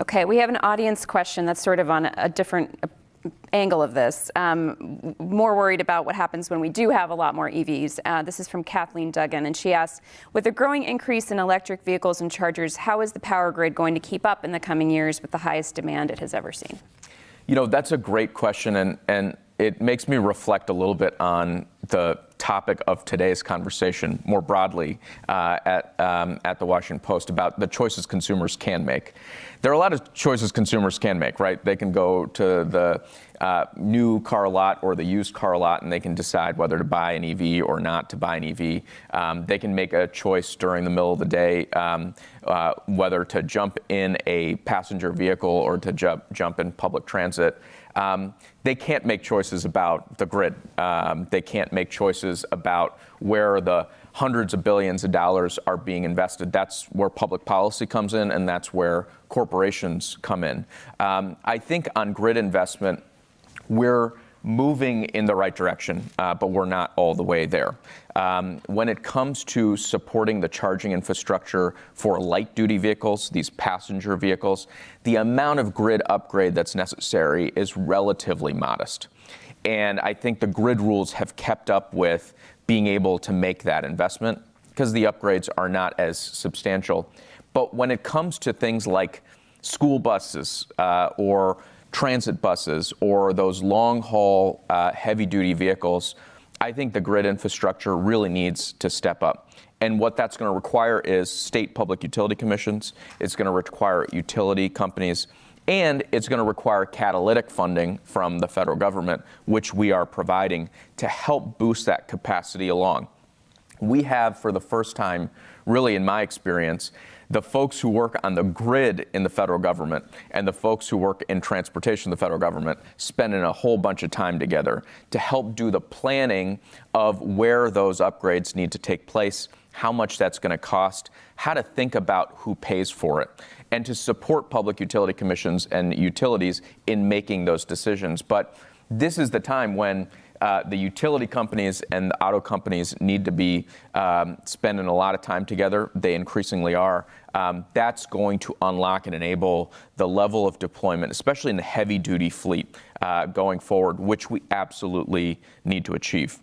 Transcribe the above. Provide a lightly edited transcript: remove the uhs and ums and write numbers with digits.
Okay, we have an audience question that's sort of on a different angle of this. More worried about what happens when we do have a lot more EVs. This is from Kathleen Duggan, and she asks, with a growing increase in electric vehicles and chargers, how is the power grid going to keep up in the coming years with the highest demand it has ever seen? You know, that's a great question, and it makes me reflect a little bit on the topic of today's conversation more broadly at the Washington Post about the choices consumers can make. There are a lot of choices consumers can make, right? They can go to the new car lot or the used car lot and they can decide whether to buy an EV or not to buy an EV. They can make a choice during the middle of the day whether to jump in a passenger vehicle or to jump in public transit. They can't make choices about the grid. They can't make choices about where the hundreds of billions of dollars are being invested. That's where public policy comes in, and that's where corporations come in. I think on grid investment, we're moving in the right direction, but we're not all the way there. When it comes to supporting the charging infrastructure for light-duty vehicles, these passenger vehicles, the amount of grid upgrade that's necessary is relatively modest. And I think the grid rules have kept up with being able to make that investment because the upgrades are not as substantial. But when it comes to things like school buses or transit buses or those long-haul heavy-duty vehicles, I think the grid infrastructure really needs to step up. And what that's going to require is state public utility commissions. It's going to require utility companies. And it's going to require catalytic funding from the federal government, which we are providing to help boost that capacity along. We have, for the first time, really in my experience, the folks who work on the grid in the federal government and the folks who work in transportation in the federal government spending a whole bunch of time together to help do the planning of where those upgrades need to take place, how much that's going to cost, how to think about who pays for it, and to support public utility commissions and utilities in making those decisions. But this is the time when the utility companies and the auto companies need to be spending a lot of time together. They increasingly are. That's going to unlock and enable the level of deployment, especially in the heavy-duty fleet going forward, which we absolutely need to achieve.